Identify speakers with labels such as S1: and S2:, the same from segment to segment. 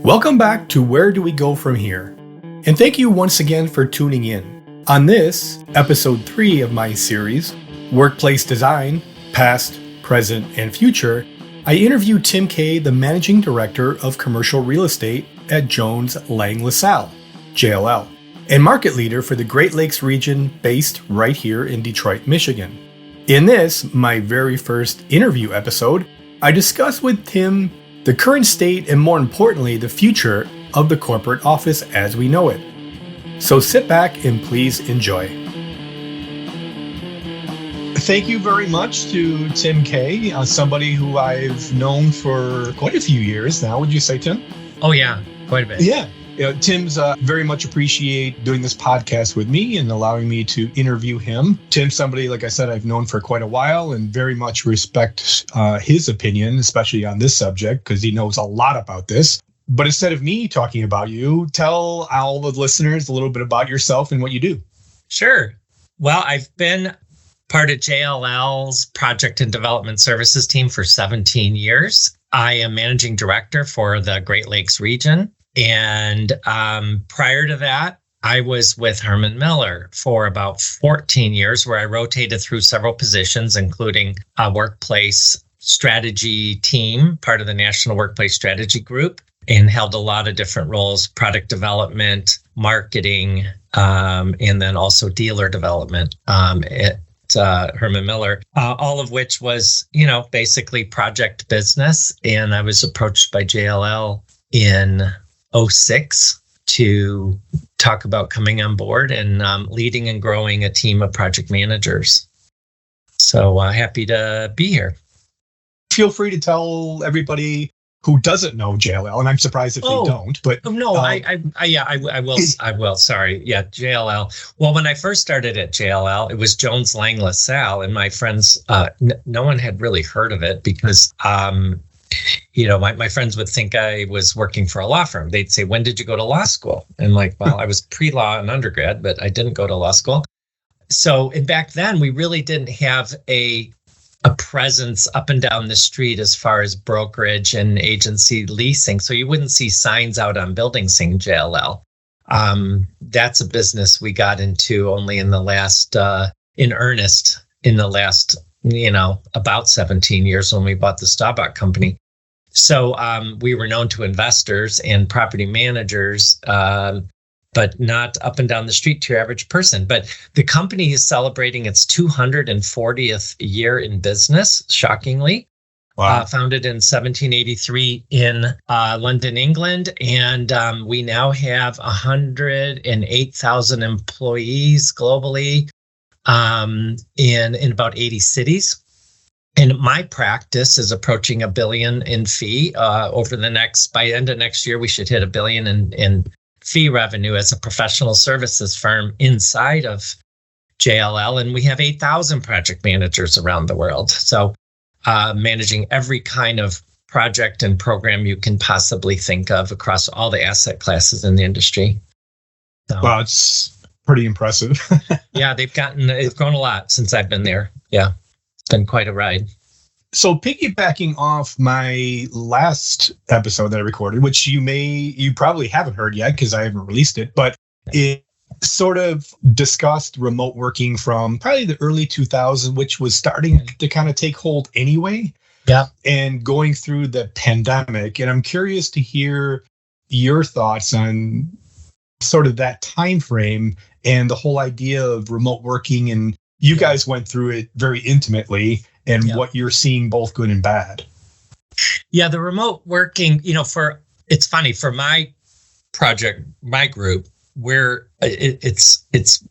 S1: Welcome back to Where Do We Go From Here? And thank you once again for tuning in. On this, episode 3 of my series, Workplace Design, Past, Present, and Future, I interview Tim Kay, the Managing Director of Commercial Real Estate at Jones Lang LaSalle, JLL, and market leader for the Great Lakes region based right here in Detroit, Michigan. In this, my very first interview episode, I discuss with Tim the current state and more importantly, the future of the corporate office as we know it. So sit back and please enjoy. Thank you very much to Tim Kay, somebody who I've known for quite a few years now. Would you say, Tim?
S2: Oh, yeah, quite a bit.
S1: Yeah. Tim's very much appreciate doing this podcast with me and allowing me to interview him. Tim's somebody, like I said, I've known for quite a while and very much respect his opinion, especially on this subject, because he knows a lot about this. But instead of me talking about you, tell all the listeners a little bit about yourself and what you do.
S2: Sure. Well, I've been part of JLL's Project and Development Services team for 17 years. I am managing director for the Great Lakes region. And prior to that, I was with Herman Miller for about 14 years, where I rotated through several positions, including a workplace strategy team, part of the National Workplace Strategy Group, and held a lot of different roles, product development, marketing, and then also dealer development at Herman Miller, all of which was, basically project business. And I was approached by JLL in 2006 to talk about coming on board and leading and growing a team of project managers. So happy to be here.
S1: Feel free to tell everybody who doesn't know JLL, and I'm surprised if they don't. But
S2: no, I will. I will. Sorry, yeah, JLL. Well, when I first started at JLL, it was Jones Lang LaSalle, and my friends, no one had really heard of it because. My friends would think I was working for a law firm. They'd say, "When did you go to law school?" And I was pre-law and undergrad, but I didn't go to law school. So back then, we really didn't have a presence up and down the street as far as brokerage and agency leasing. So you wouldn't see signs out on buildings saying JLL. That's a business we got into only in the last, in earnest, in the last, about 17 years when we bought the Staubach company. So we were known to investors and property managers, but not up and down the street to your average person. But the company is celebrating its 240th year in business, shockingly. Wow. Founded in 1783 in London, England. And we now have 108,000 employees globally in about 80 cities. And my practice is approaching $1 billion in fee by end of next year, we should hit $1 billion in fee revenue as a professional services firm inside of JLL. And we have 8,000 project managers around the world. So managing every kind of project and program you can possibly think of across all the asset classes in the industry. So,
S1: wow, it's pretty impressive.
S2: Yeah, it's grown a lot since I've been there. Yeah. Been quite a ride.
S1: So piggybacking off my last episode that I recorded, which you probably haven't heard yet because I haven't released it, but it sort of discussed remote working from probably the early 2000s, which was starting to kind of take hold anyway.
S2: Yeah.
S1: And going through the pandemic. And I'm curious to hear your thoughts on sort of that time frame and the whole idea of remote working, and you guys went through it very intimately and what you're seeing, both good and bad.
S2: Yeah, the remote working, it's funny for my project, my group, where it's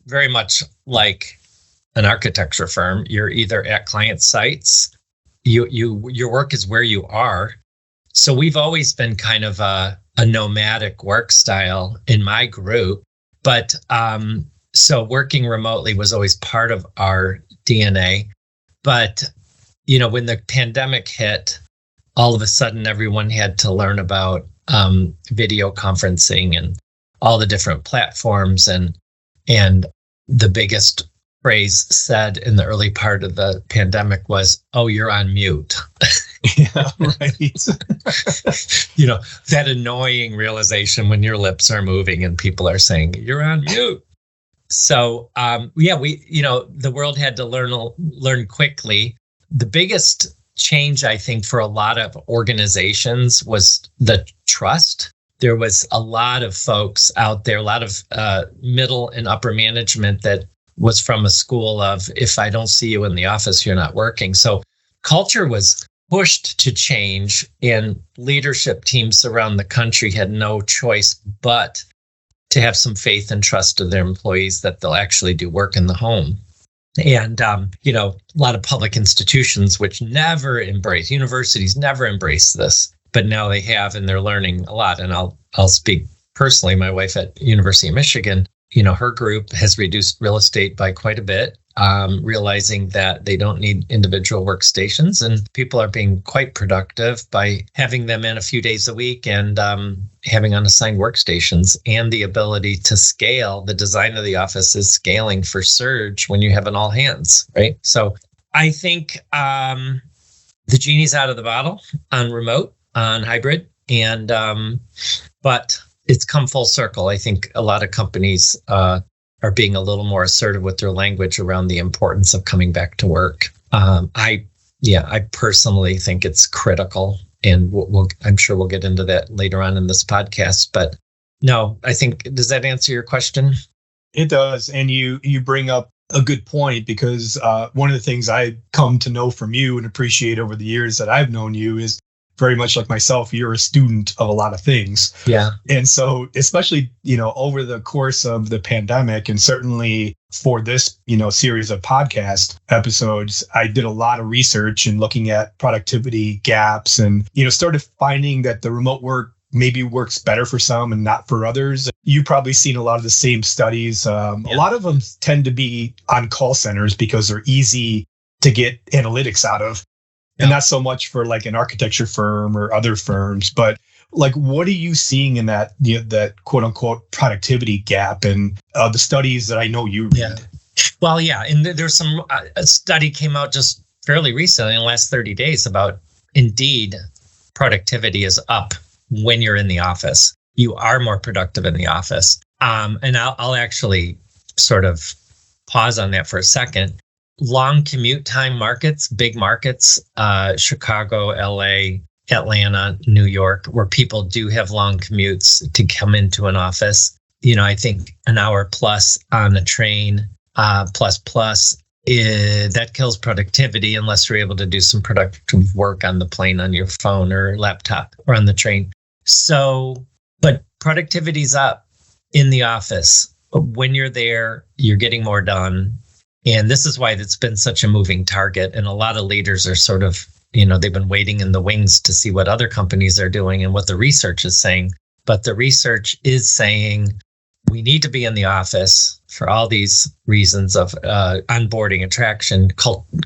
S2: very much like an architecture firm. You're either at client sites, your work is where you are. So we've always been kind of a nomadic work style in my group, but so working remotely was always part of our DNA. But, when the pandemic hit, all of a sudden everyone had to learn about video conferencing and all the different platforms. And the biggest phrase said in the early part of the pandemic was, "Oh, you're on mute."
S1: Yeah, right.
S2: That annoying realization when your lips are moving and people are saying, "You're on mute." So, the world had to learn quickly. The biggest change, I think, for a lot of organizations was the trust. There was a lot of folks out there, a lot of middle and upper management that was from a school of, if I don't see you in the office, you're not working. So culture was pushed to change, and leadership teams around the country had no choice but to have some faith and trust of their employees that they'll actually do work in the home. And, a lot of public institutions, which universities never embrace this, but now they have, and they're learning a lot. And I'll speak personally, my wife at University of Michigan, her group has reduced real estate by quite a bit, realizing that they don't need individual workstations, and people are being quite productive by having them in a few days a week and having unassigned workstations, and the ability to scale. The design of the office is scaling for surge when you have an all hands, right? So I think the genie's out of the bottle on remote, on hybrid, and but it's come full circle. I think a lot of companies are being a little more assertive with their language around the importance of coming back to work. I personally think it's critical, and I'm sure we'll get into that later on in this podcast. But no, I think, does that answer your question?
S1: It does, and you bring up a good point, because one of the things I come to know from you and appreciate over the years that I've known you is, very much like myself, you're a student of a lot of things.
S2: Yeah.
S1: And so, especially, over the course of the pandemic, and certainly for this, series of podcast episodes, I did a lot of research and looking at productivity gaps, and, started finding that the remote work maybe works better for some and not for others. You've probably seen a lot of the same studies. A lot of them tend to be on call centers because they're easy to get analytics out of. And not so much for like an architecture firm or other firms, but like, what are you seeing in that, that quote unquote productivity gap, and the studies that I know you read?
S2: Yeah. Well, yeah. And there's some, a study came out just fairly recently in the last 30 days about, indeed, productivity is up when you're in the office. You are more productive in the office. And I'll actually sort of pause on that for a second. Long commute time markets, big markets, Chicago, LA, Atlanta, New York, where people do have long commutes to come into an office. I think an hour plus on a train, plus, that kills productivity unless you're able to do some productive work on the plane, on your phone or laptop, or on the train. So, but productivity's up in the office. When you're there, you're getting more done. And this is why it's been such a moving target. And a lot of leaders are sort of, they've been waiting in the wings to see what other companies are doing and what the research is saying. But the research is saying we need to be in the office for all these reasons of onboarding, attraction,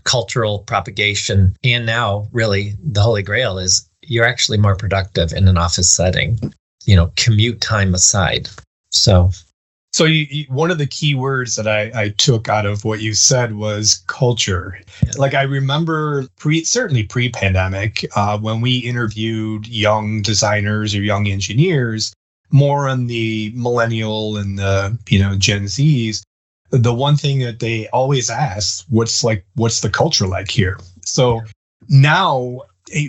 S2: cultural propagation. And now, really, the Holy Grail is you're actually more productive in an office setting, commute time aside. So you, one of the key words that I took out of what you said was culture. Yeah. Like, I remember certainly pre-pandemic, when we interviewed young designers or young engineers, more on the millennial and the, Gen Zs, the one thing that they always ask, what's the culture like here? So now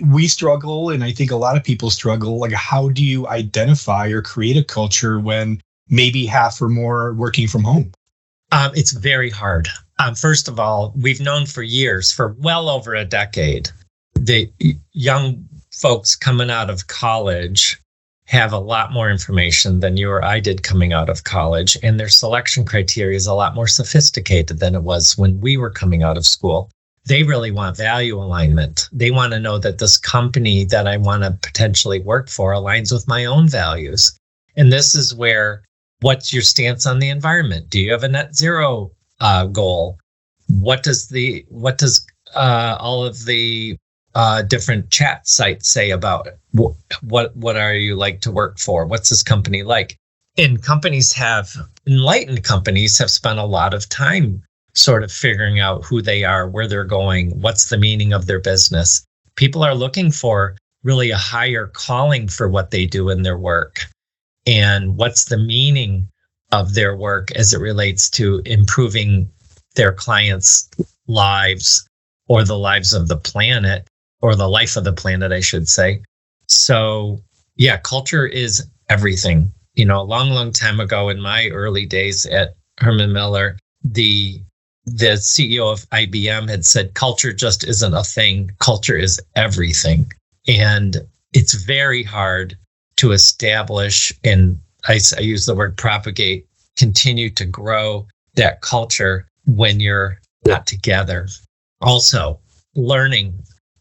S2: we struggle, and I think a lot of people struggle, like, how do you identify or create a culture when maybe half or more working from home? It's very hard. First of all, we've known for years, for well over a decade, the young folks coming out of college have a lot more information than you or I did coming out of college, and their selection criteria is a lot more sophisticated than it was when we were coming out of school. They really want value alignment. They want to know that this company that I want to potentially work for aligns with my own values. And this is where, what's your stance on the environment? Do you have a net zero goal? What does all of the different chat sites say about it? What are you like to work for? What's this company like? And enlightened companies have spent a lot of time sort of figuring out who they are, where they're going, what's the meaning of their business. People are looking for really a higher calling for what they do in their work. And what's the meaning of their work as it relates to improving their clients' lives or the lives of the planet, or the life of the planet, I should say. So yeah, culture is everything. A long time ago in my early days at Herman Miller, the CEO of IBM had said, culture just isn't a thing. Culture is everything. And it's very hard to establish, and I use the word propagate, continue to grow that culture when you're not together. Also, learning.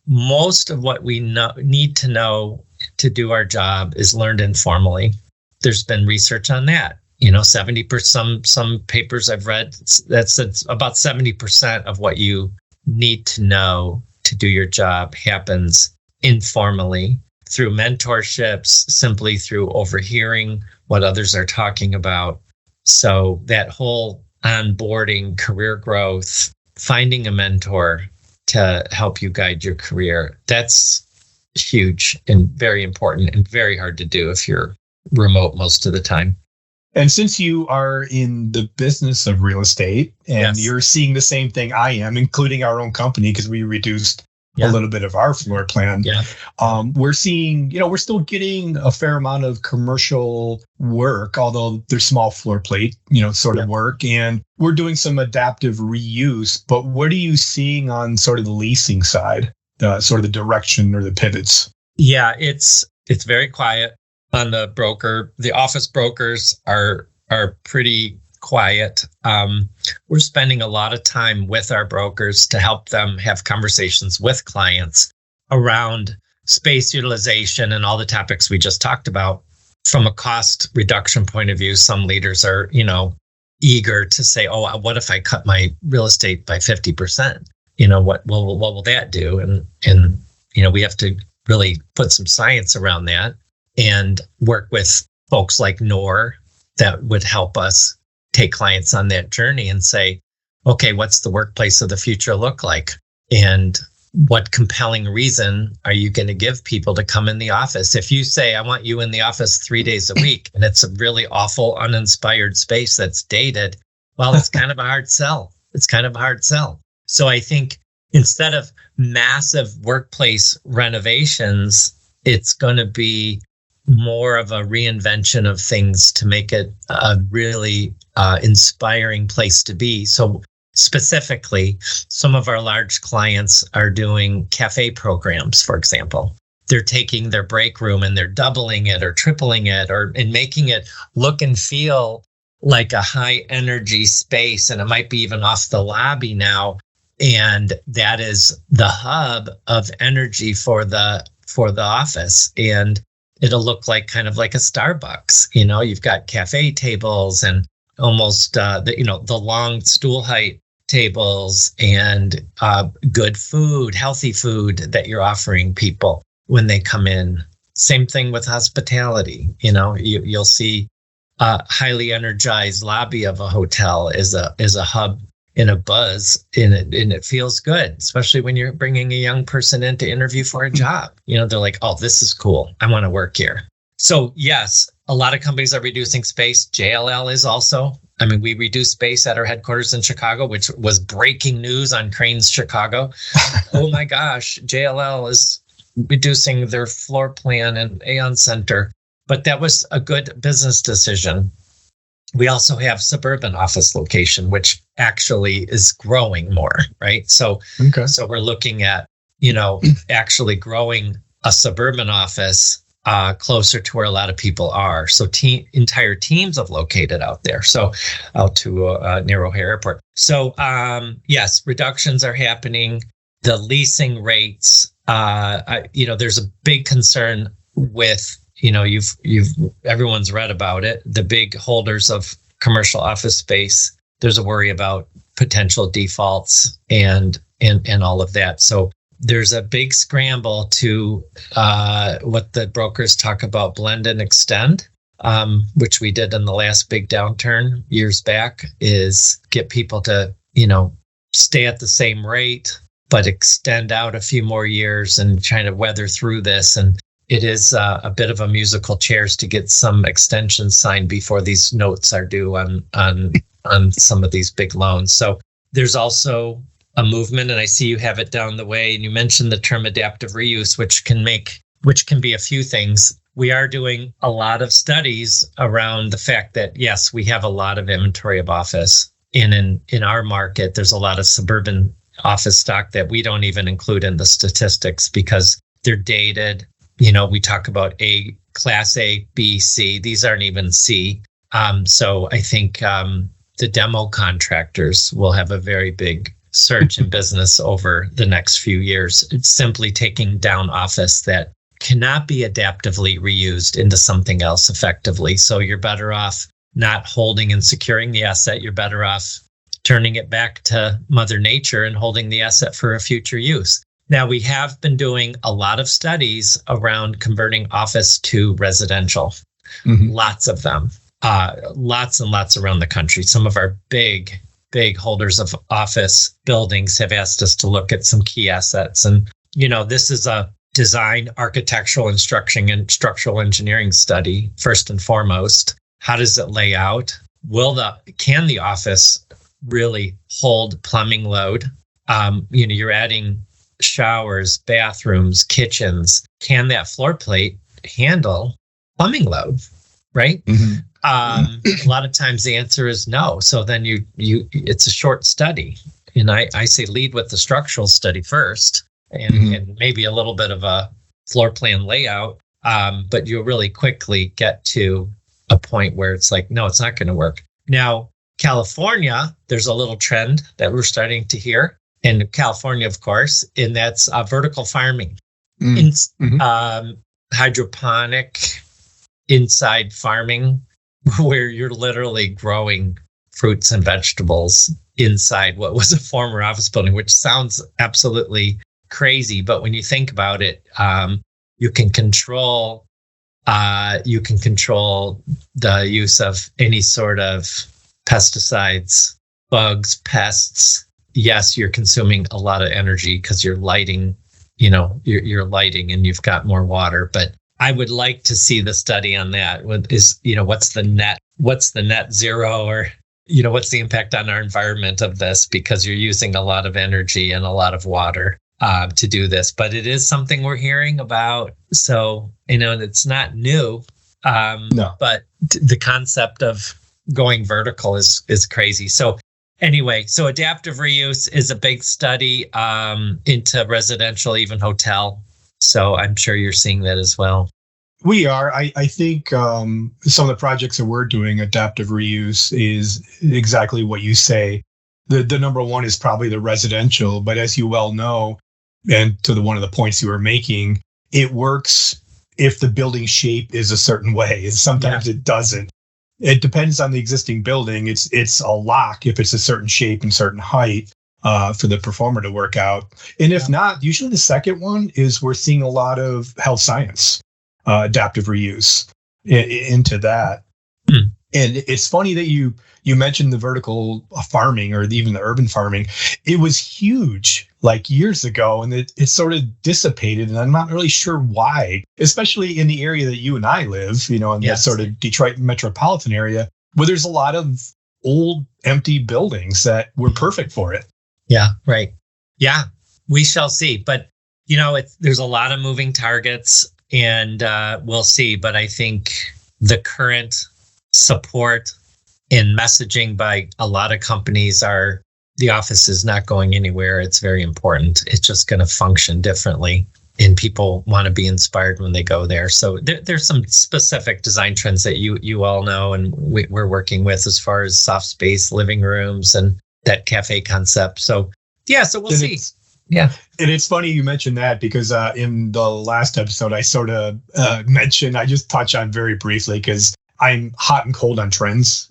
S2: Most of what we need to know to do our job is learned informally. There's been research on that. 70%, some papers I've read, that's about 70% of what you need to know to do your job happens informally through mentorships, simply through overhearing what others are talking about. So that whole onboarding, career growth, finding a mentor to help you guide your career, that's huge and very important and very hard to do if you're remote most of the time.
S1: And since you are in the business of real estate and
S2: Yes.
S1: you're seeing the same thing I am, including our own company, because we reduced a little bit of our floor plan.
S2: Yeah.
S1: We're seeing, we're still getting a fair amount of commercial work, although there's small floor plate, sort of work. And we're doing some adaptive reuse. But what are you seeing on sort of the leasing side, sort of the direction or the pivots?
S2: Yeah, it's very quiet on the broker. The office brokers are pretty quiet. We're spending a lot of time with our brokers to help them have conversations with clients around space utilization and all the topics we just talked about. From a cost reduction point of view, some leaders are, eager to say, oh, what if I cut my real estate by 50%? What will that do? And we have to really put some science around that and work with folks like NOR that would help us take clients on that journey and say, okay, what's the workplace of the future look like? And what compelling reason are you going to give people to come in the office? If you say, I want you in the office 3 days a week, and it's a really awful, uninspired space that's dated, well, it's kind of a hard sell. So I think instead of massive workplace renovations, it's going to be more of a reinvention of things to make it a really inspiring place to be. So specifically, some of our large clients are doing cafe programs, for example. They're taking their break room and they're doubling it or tripling it and making it look and feel like a high energy space. And it might be even off the lobby now. And that is the hub of energy for the office. And it'll look like kind of like a Starbucks. You've got cafe tables and almost the long stool height tables and good food, healthy food that you're offering people when they come in. Same thing with hospitality. You'll see a highly energized lobby of a hotel is a hub in a buzz and it feels good, especially when you're bringing a young person in to interview for a job. They're like, oh, this is cool. I want to work here. So yes, a lot of companies are reducing space. JLL is also. We reduced space at our headquarters in Chicago, which was breaking news on Cranes Chicago. Oh my gosh, JLL is reducing their floor plan in Aon Center. But that was a good business decision. We also have suburban office location, which actually is growing more, right? So we're looking at, actually growing a suburban office closer to where a lot of people are. So entire teams have located out there. So out to Narrow Hair Airport. So yes, reductions are happening. The leasing rates, there's a big concern with, everyone's read about it. The big holders of commercial office space, there's a worry about potential defaults and all of that. So there's a big scramble to what the brokers talk about, blend and extend, which we did in the last big downturn years back, is get people to stay at the same rate, but extend out a few more years and trying to weather through this. And it is a bit of a musical chairs to get some extensions signed before these notes are due on some of these big loans. So there's also a movement, and I see you have it down the way. And you mentioned the term adaptive reuse, which can be a few things. We are doing a lot of studies around the fact that, yes, we have a lot of inventory of office. In our market, there's a lot of suburban office stock that we don't even include in the statistics because they're dated. We talk about Class A, B, C. These aren't even C. So I think the demo contractors will have a very big surge in business over the next few years. It's simply taking down office that cannot be adaptively reused into something else effectively. So you're better off not holding and securing the asset. You're better off turning it back to Mother Nature and holding the asset for a future use. Now, we have been doing a lot of studies around converting office to residential. Mm-hmm. Lots of them, lots and lots around the country. Some of our big holders of office buildings have asked us to look at some key assets. And, this is a design, architectural, and structural engineering study, first and foremost. How does it lay out? Can the office really hold plumbing load? You're adding showers, bathrooms, kitchens. Can that floor plate handle plumbing load? Right? Mm-hmm. A lot of times the answer is no. So then it's a short study. And I say lead with the structural study first and maybe a little bit of a floor plan layout. But you'll really quickly get to a point where it's like, no, it's not going to work. Now, California, there's a little trend that we're starting to hear in California, of course, and that's vertical farming. Hydroponic inside farming, where you're literally growing fruits and vegetables inside what was a former office building, which sounds absolutely crazy. But when you think about it, you can control the use of any sort of pesticides, bugs, pests. Yes, you're consuming a lot of energy because you're lighting, you're lighting and you've got more water. But I would like to see the study on that. What's the net zero, or, what's the impact on our environment of this? Because you're using a lot of energy and a lot of water to do this. But it is something we're hearing about. So, it's not new. No. But the concept of going vertical is crazy. So anyway, so adaptive reuse is a big study into residential, even hotel. So I'm sure you're seeing that as well.
S1: We are. I think some of the projects that we're doing, adaptive reuse, is exactly what you say. The number one is probably the residential, but as you well know, and to one of the points you were making, it works if the building shape is a certain way. Sometimes it doesn't. It depends on the existing building. It's a lock if it's a certain shape and certain height for the performer to work out. And if not, usually the second one is we're seeing a lot of health science, adaptive reuse into that. And it's funny that you mentioned the vertical farming or even the urban farming. It was huge like years ago, and it sort of dissipated. And I'm not really sure why, especially in the area that you and I live, in that sort of Detroit metropolitan area, where there's a lot of old empty buildings that were perfect for it.
S2: Yeah, right. Yeah, we shall see. But, there's a lot of moving targets, and we'll see. But I think the current support and messaging by a lot of companies are the office is not going anywhere. It's very important. It's just going to function differently, and people want to be inspired when they go there. So there's some specific design trends that you all know, and we're working with as far as soft space, living rooms, and that cafe concept. So so we'll see. Yeah.
S1: And it's funny you mentioned that because in the last episode, I sort of mentioned, I just touch on very briefly because I'm hot and cold on trends,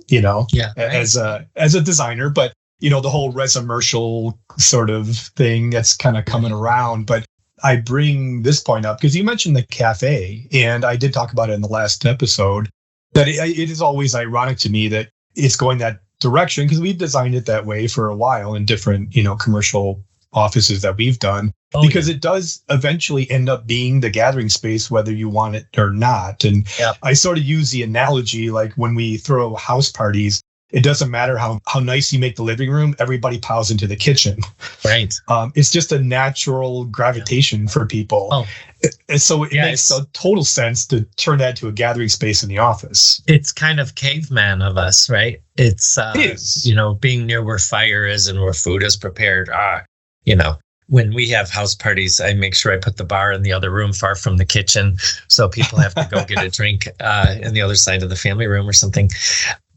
S1: as a designer, but the whole residential sort of thing that's kind of coming around. But I bring this point up because you mentioned the cafe, and I did talk about it in the last episode, that it is always ironic to me that it's going that direction because we've designed it that way for a while in different, commercial offices that we've done. Because it does eventually end up being the gathering space, whether you want it or not. And I sort of use the analogy like when we throw house parties, it doesn't matter how nice you make the living room, everybody piles into the kitchen.
S2: Right.
S1: It's just a natural gravitation for people. Oh. And so it makes a total sense to turn that into a gathering space in the office.
S2: It's kind of caveman of us, right? It is. Being near where fire is and where food is prepared. When we have house parties, I make sure I put the bar in the other room far from the kitchen so people have to go get a drink in the other side of the family room or something.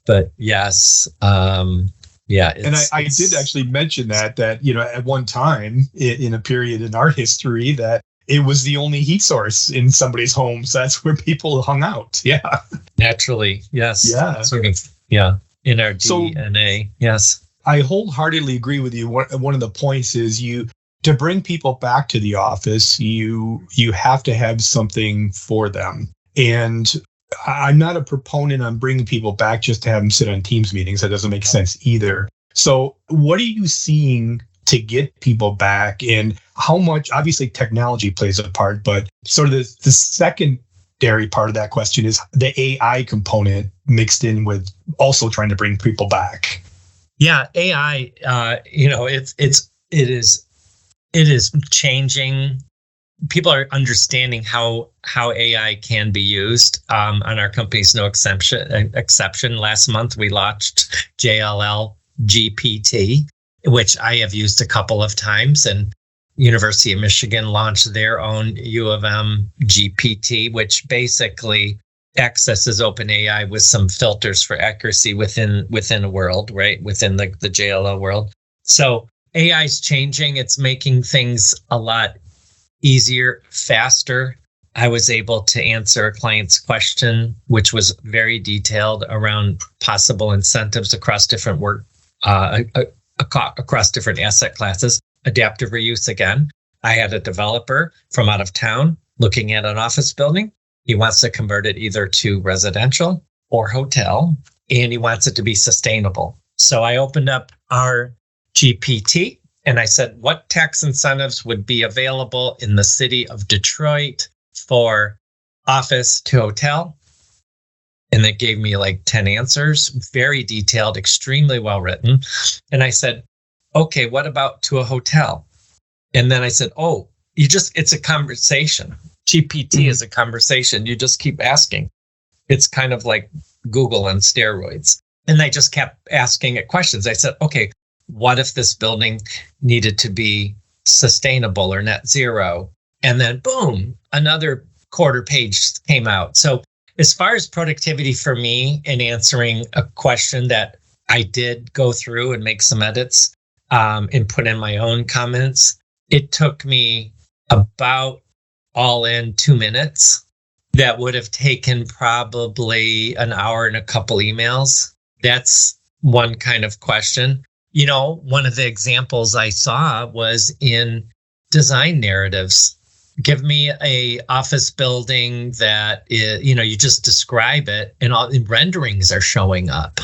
S2: But yes, and I did actually mention that at one time in a period in our history that it was the only heat source in somebody's home. So that's where people hung out. Yeah. Naturally. Yes. Yeah. Sort of. Yeah. In our DNA. Yes.
S1: I wholeheartedly agree with you. One of the points is to bring people back to the office, you have to have something for them. And I'm not a proponent on bringing people back just to have them sit on Teams meetings. That doesn't make sense either. So what are you seeing to get people back, and how much, obviously technology plays a part, but sort of the secondary part of that question is the AI component mixed in with also trying to bring people back.
S2: Yeah, AI, it is changing. People are understanding how AI can be used. On our company's no exception. Last month, we launched JLL GPT, which I have used a couple of times. And University of Michigan launched their own U of M GPT, which basically accesses OpenAI with some filters for accuracy within a world, right? Within the JLL world. So AI is changing. It's making things a lot easier, faster. I was able to answer a client's question, which was very detailed around possible incentives across different across different asset classes. Adaptive reuse again. I had a developer from out of town looking at an office building. He wants to convert it either to residential or hotel, and he wants it to be sustainable. So I opened up our GPT and I said, what tax incentives would be available in the city of Detroit for office to hotel? And it gave me like 10 answers, very detailed, extremely well written. And I said, okay, what about to a hotel? And then I said, it's a conversation. GPT is a conversation. You just keep asking. It's kind of like Google on steroids. And I just kept asking it questions. I said, okay, what if this building needed to be sustainable or net zero? And then boom, another quarter page came out. So as far as productivity for me in answering a question that I did go through and make some edits and put in my own comments, it took me about all in 2 minutes. That would have taken probably an hour and a couple emails. That's one kind of question. One of the examples I saw was in design narratives. Give me a office building that is, you just describe it and all the renderings are showing up.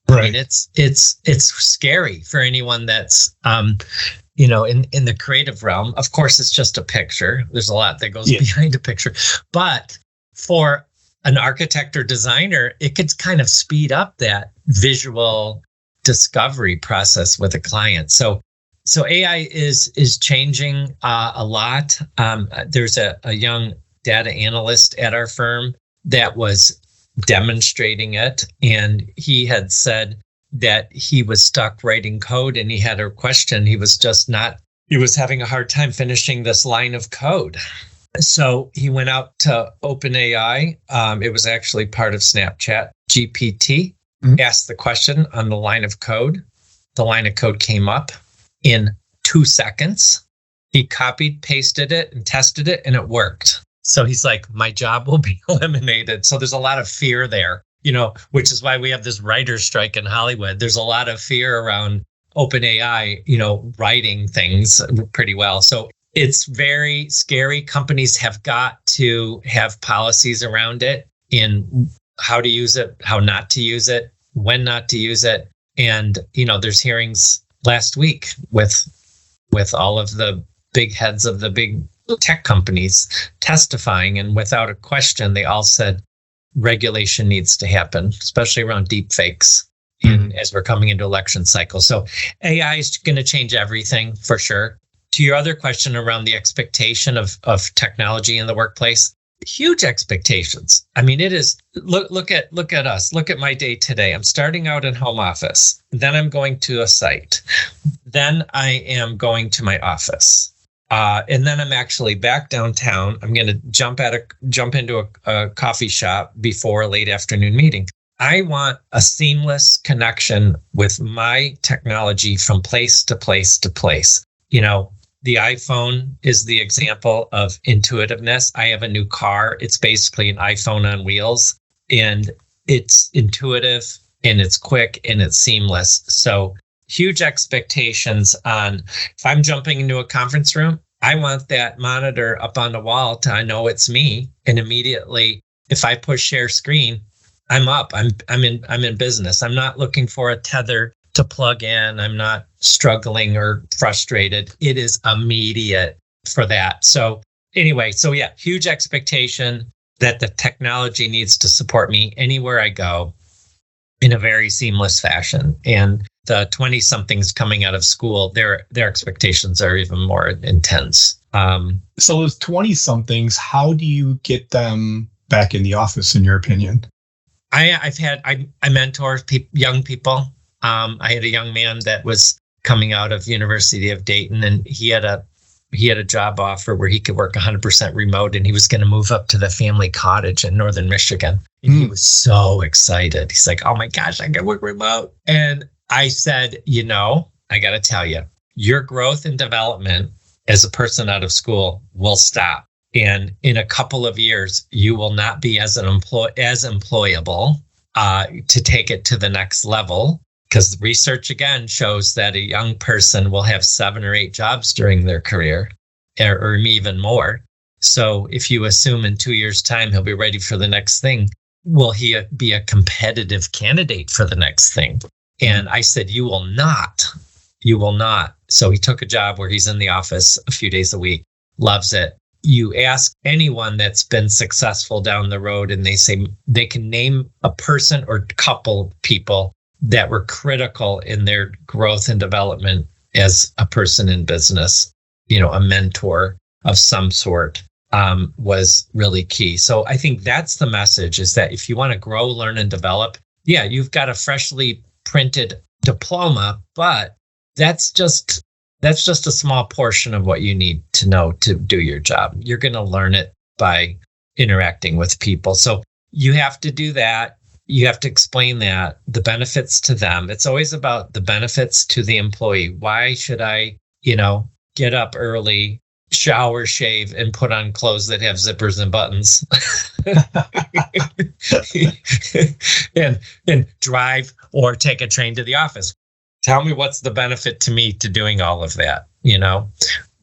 S2: Right. I mean, it's scary for anyone that's, in the creative realm. Of course, it's just a picture. There's a lot that goes behind a picture. But for an architect or designer, it could kind of speed up that visual discovery process with a client. So AI is changing a lot. There's a young data analyst at our firm that was demonstrating it, and he had said that he was stuck writing code and he had a question. He was having a hard time finishing this line of code. So he went out to OpenAI. It was actually part of Snapchat GPT. Asked the question on the line of code. The line of code came up in 2 seconds. He copied, pasted it, and tested it, and it worked. So he's like, my job will be eliminated. So there's a lot of fear there, which is why we have this writer's strike in Hollywood. There's a lot of fear around OpenAI, writing things pretty well. So it's very scary. Companies have got to have policies around it in how to use it, how not to use it, when not to use it. And, there's hearings last week with all of the big heads of the big tech companies testifying. And without a question, they all said regulation needs to happen, especially around deep fakes as we're coming into election cycle. So AI is going to change everything for sure. To your other question around the expectation of technology in the workplace, huge expectations. I mean, it is, look at us. Look at my day today. I'm starting out in home office. Then I'm going to a site. Then I am going to my office. And then I'm actually back downtown. I'm going to jump into a coffee shop before a late afternoon meeting. I want a seamless connection with my technology from place to place to place. The iPhone is the example of intuitiveness. I have a new car. It's basically an iPhone on wheels, and it's intuitive and it's quick and it's seamless. So huge expectations on, if I'm jumping into a conference room, I want that monitor up on the wall to know it's me. And immediately, if I push share screen, I'm up. I'm in business. I'm not looking for a tether to plug in. I'm not struggling or frustrated. It is immediate for that. So anyway, huge expectation that the technology needs to support me anywhere I go in a very seamless fashion. And the 20-somethings coming out of school, their expectations are even more intense.
S1: So those 20-somethings, how do you get them back in the office, in your opinion?
S2: I mentor young people. I had a young man that was coming out of University of Dayton, and he had a job offer where he could work 100% remote, and he was going to move up to the family cottage in northern Michigan. And he was so excited. He's like, "Oh my gosh, I can work remote." And I said, I got to tell you, your growth and development as a person out of school will stop. And in a couple of years, you will not be as employable to take it to the next level. Because research, again, shows that a young person will have 7 or 8 jobs during their career, or even more. So if you assume in 2 years' time he'll be ready for the next thing, will he be a competitive candidate for the next thing? And I said, you will not. You will not. So he took a job where he's in the office a few days a week, loves it. You ask anyone that's been successful down the road, and they say they can name a person or couple people that were critical in their growth and development as a person in business. A mentor of some sort was really key. So I think that's the message, is that if you want to grow, learn, and develop, you've got a freshly printed diploma, but that's just a small portion of what you need to know to do your job. You're going to learn it by interacting with people. So you have to do that. You have to explain that, the benefits to them. It's always about the benefits to the employee. Why should I, get up early, shower, shave, and put on clothes that have zippers and buttons and drive or take a train to the office? Tell me what's the benefit to me to doing all of that,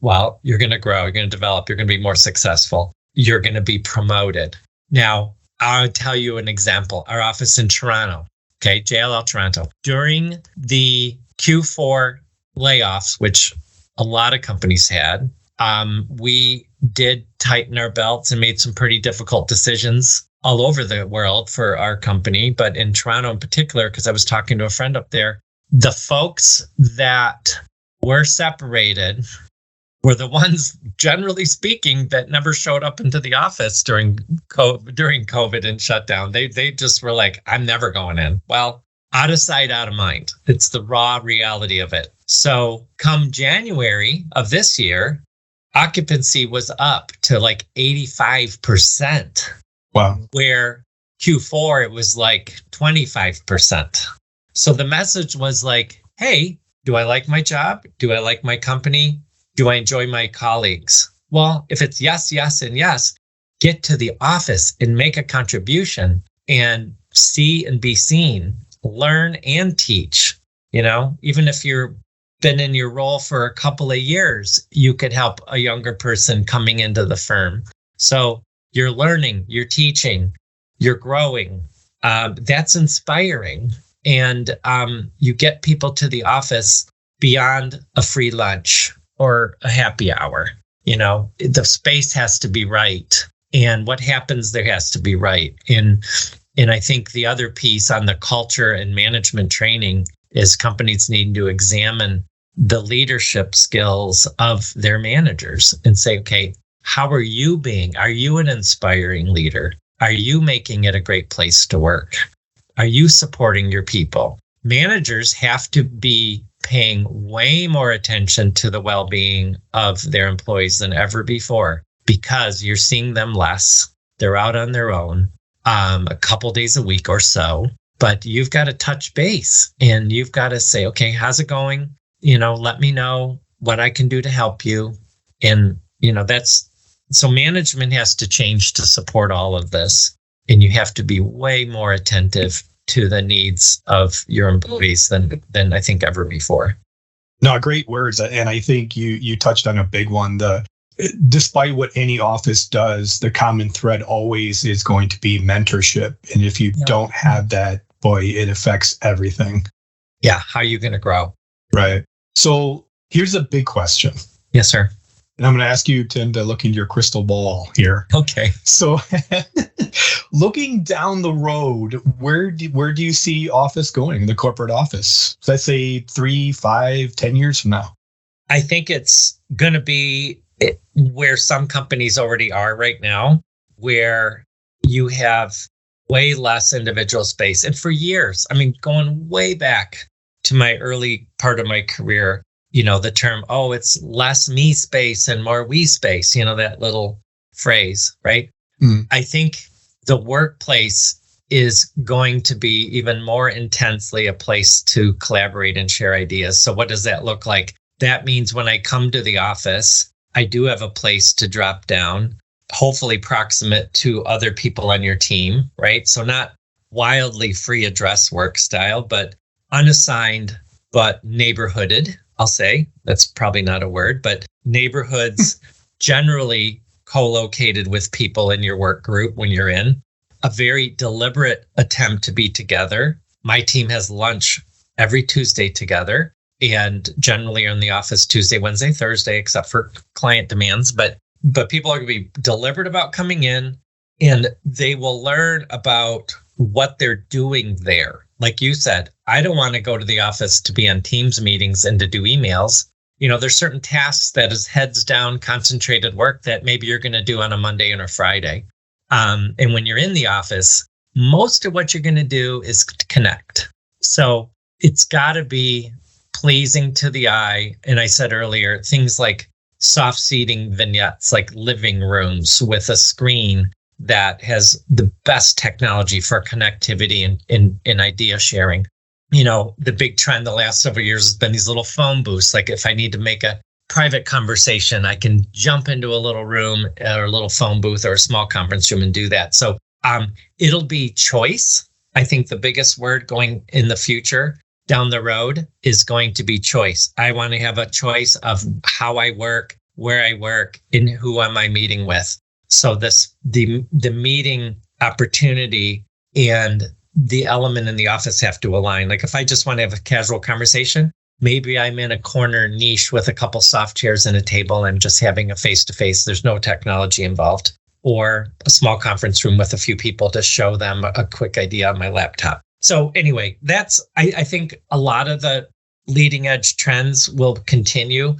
S2: Well, you're going to grow, you're going to develop, you're going to be more successful, you're going to be promoted. Now, I'll tell you an example. Our office in Toronto, JLL Toronto, during the Q4 layoffs, which a lot of companies had, we did tighten our belts and made some pretty difficult decisions all over the world for our company. But in Toronto in particular, because I was talking to a friend up there, the folks that were separated were the ones, generally speaking, that never showed up into the office during COVID and shutdown. They just were like, I'm never going in. Well, out of sight, out of mind. It's the raw reality of it. So come January of this year, occupancy was up to like 85%.
S1: Wow.
S2: Where Q4, it was like 25%. So the message was like, hey, do I like my job? Do I like my company? Do I enjoy my colleagues? Well, if it's yes, yes, and yes, get to the office and make a contribution and see and be seen, learn and teach. Even if you've been in your role for a couple of years, you could help a younger person coming into the firm. So you're learning, you're teaching, you're growing. That's inspiring. and you get people to the office beyond a free lunch or a happy hour. The space has to be right. And what happens there has to be right. And I think the other piece on the culture and management training is companies need to examine the leadership skills of their managers and say, okay, how are you being? Are you an inspiring leader? Are you making it a great place to work? Are you supporting your people? Managers have to be paying way more attention to the well-being of their employees than ever before, because you're seeing them less. They're out on their own a couple days a week or so, but you've got to touch base and you've got to say, okay, how's it going? Let me know what I can do to help you. And, so management has to change to support all of this. And you have to be way more attentive to the needs of your employees than I think ever before.
S1: No, great words. And I think you touched on a big one. Despite what any office does, the common thread always is going to be mentorship. And if you don't have that, boy, it affects everything.
S2: Yeah. How are you going to grow?
S1: Right. So here's a big question.
S2: Yes, sir.
S1: And I'm going to ask you, Tim, to look into your crystal ball here.
S2: Okay.
S1: So looking down the road, where do you see office going, the corporate office? Let's say 3, 5, 10 years from now.
S2: I think it's going to be where some companies already are right now, where you have way less individual space. And for years, going way back to my early part of my career, the term, it's less me space and more we space, that little phrase, right? I think the workplace is going to be even more intensely a place to collaborate and share ideas. So what does that look like? That means when I come to the office, I do have a place to drop down, hopefully proximate to other people on your team, right? So not wildly free address work style, but unassigned, but neighborhooded. I'll say that's probably not a word, but neighborhoods generally co-located with people in your work group when you're in. A very deliberate attempt to be together. My team has lunch every Tuesday together and generally are in the office Tuesday, Wednesday, Thursday, except for client demands. But people are going to be deliberate about coming in and they will learn about what they're doing there. Like you said, I don't want to go to the office to be on Teams meetings and to do emails. There's certain tasks that is heads down, concentrated work that maybe you're going to do on a Monday and a Friday. And when you're in the office, most of what you're going to do is connect. So it's got to be pleasing to the eye. And I said earlier, things like soft seating vignettes, like living rooms with a screen that has the best technology for connectivity and idea sharing. The big trend the last several years has been these little phone booths. Like if I need to make a private conversation, I can jump into a little room or a little phone booth or a small conference room and do that. So it'll be choice. I think the biggest word going in the future down the road is going to be choice. I want to have a choice of how I work, where I work, and who am I meeting with. So the meeting opportunity and the element in the office have to align. Like if I just want to have a casual conversation, maybe I'm in a corner niche with a couple soft chairs and a table and just having a face-to-face. There's no technology involved. Or a small conference room with a few people to show them a quick idea on my laptop. So anyway, I think a lot of the leading edge trends will continue.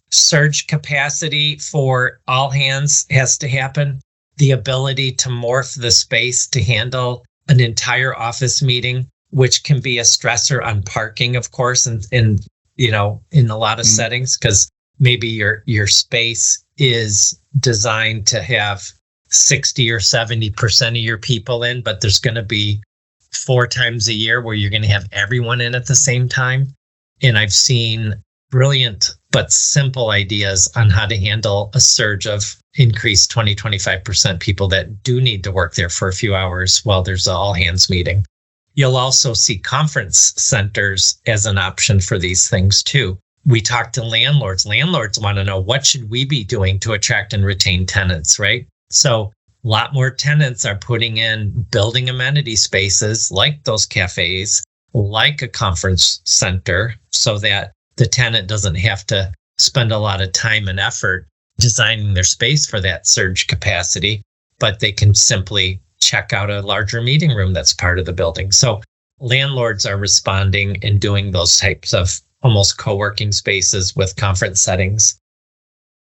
S2: Surge capacity for all hands has to happen. The ability to morph the space to handle an entire office meeting, which can be a stressor on parking, of course, in a lot of settings, because maybe your space is designed to have 60 or 70% of your people in, but there's going to be 4 times a year where you're going to have everyone in at the same time. And I've seen brilliant but simple ideas on how to handle a surge of increased 20-25% people that do need to work there for a few hours while there's an all hands meeting. You'll also see conference centers as an option for these things too. We talk to landlords. Landlords want to know, what should we be doing to attract and retain tenants, right? So a lot more tenants are putting in building amenity spaces like those cafes like a conference center so that the tenant doesn't have to spend a lot of time and effort designing their space for that surge capacity, but they can simply check out a larger meeting room that's part of the building. So landlords are responding and doing those types of almost co-working spaces with conference settings.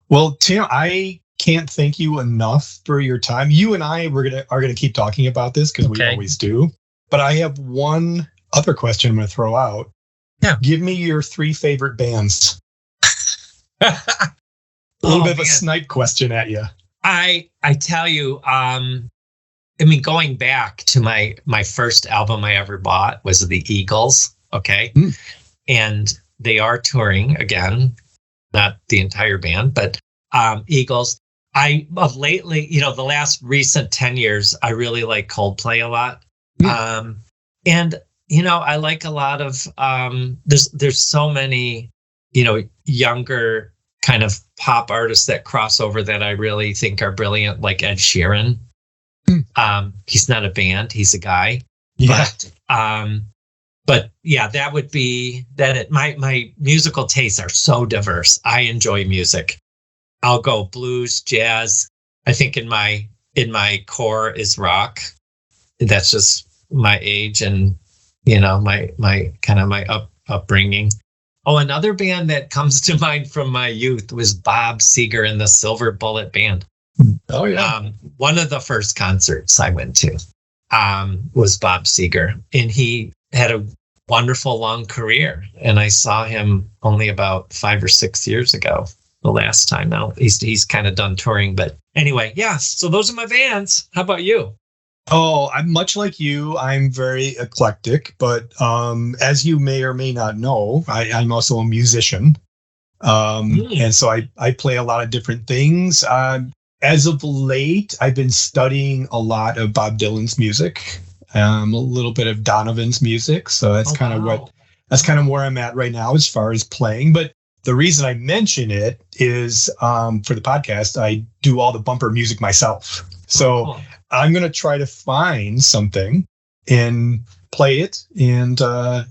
S1: Well, Tim, I can't thank you enough for your time. You and I are gonna keep talking about this because we always do. But I have one other question I'm going to throw out.
S2: Yeah.
S1: Give me your 3 favorite bands. A little bit of a snipe question at you.
S2: I tell you, going back to my first album I ever bought was the Eagles. Okay. And they are touring again, not the entire band, but Eagles. Of lately, the last recent 10 years, I really like Coldplay a lot. And, I like a lot of, there's so many, younger kind of pop artists that cross over that I really think are brilliant, like Ed Sheeran. He's not a band, he's a guy. Yeah. But yeah, that would be that. My musical tastes are so diverse. I enjoy music. I'll go blues, jazz. I think in my core is rock. That's just my age and my kind of my upbringing. Oh, another band that comes to mind from my youth was Bob Seger and the Silver Bullet Band.
S1: Oh yeah.
S2: One of the first concerts I went to was Bob Seger, and he had a wonderful long career. And I saw him only about 5 or 6 years ago, the last time. Now he's kind of done touring, but anyway, yeah. So those are my bands. How about you?
S1: Oh, I'm much like you. I'm very eclectic, but as you may or may not know, I'm also a musician. And so I play a lot of different things. As of late, I've been studying a lot of Bob Dylan's music, a little bit of Donovan's music. So that's kind of where I'm at right now as far as playing. But the reason I mention it is for the podcast, I do all the bumper music myself. So I'm going to try to find something and play it and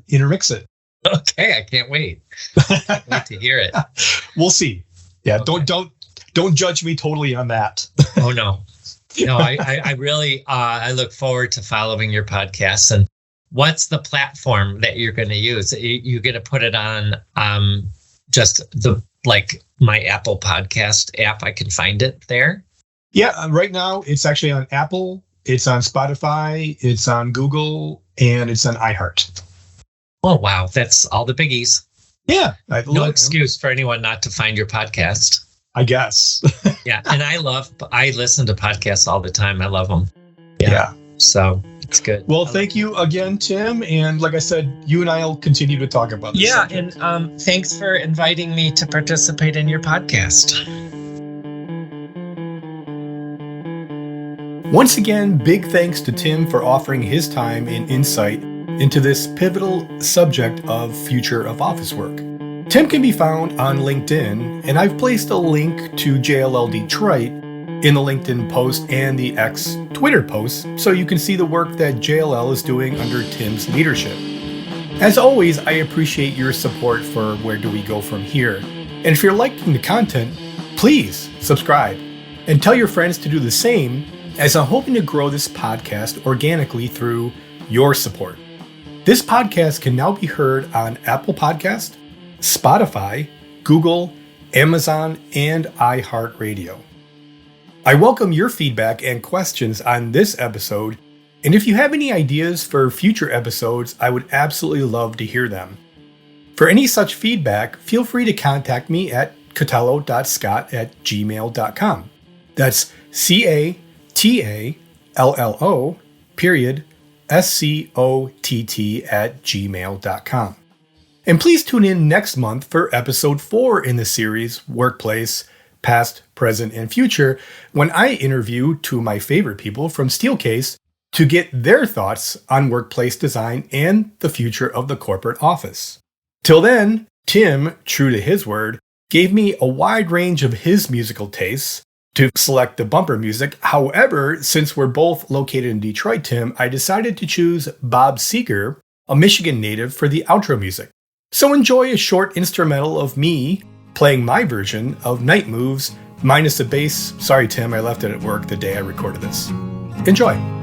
S1: intermix it.
S2: Okay, I can't wait. I can't wait to hear it.
S1: We'll see. Yeah, okay. Don't judge me totally on that.
S2: Oh no, I really I look forward to following your podcast. And what's the platform that you're going to use? You're going to put it on just my Apple Podcast app. I can find it there.
S1: Yeah, right now it's actually on Apple, it's on Spotify, it's on Google, and it's on iHeart.
S2: Oh, wow. That's all the biggies.
S1: Yeah.
S2: No excuse for anyone not to find your podcast.
S1: I guess.
S2: Yeah. And I listen to podcasts all the time. I love them. Yeah. So it's good.
S1: Well, thank you again, Tim. And like I said, you and I will continue to talk about this.
S2: Yeah. Subject. And thanks for inviting me to participate in your podcast.
S1: Once again, big thanks to Tim for offering his time and insight into this pivotal subject of future of office work. Tim can be found on LinkedIn, and I've placed a link to JLL Detroit in the LinkedIn post and the X Twitter post so you can see the work that JLL is doing under Tim's leadership. As always, I appreciate your support for Where Do We Go From Here? And if you're liking the content, please subscribe and tell your friends to do the same, as I'm hoping to grow this podcast organically through your support. This podcast can now be heard on Apple Podcast, Spotify, Google, Amazon, and iHeartRadio. I welcome your feedback and questions on this episode, and if you have any ideas for future episodes, I would absolutely love to hear them. For any such feedback, feel free to contact me at catalloscott@gmail.com. That's CATALLO.SCOTT@gmail.com. And please tune in next month for episode 4 in the series Workplace, Past, Present, and Future, when I interview 2 of my favorite people from Steelcase to get their thoughts on workplace design and the future of the corporate office. Till then, Tim, true to his word, gave me a wide range of his musical tastes to select the bumper music. However, since we're both located in Detroit, Tim, I decided to choose Bob Seger a Michigan native, for the outro music. So enjoy a short instrumental of me playing my version of Night Moves minus the bass. Sorry, Tim, I left it at work the day I recorded this. Enjoy.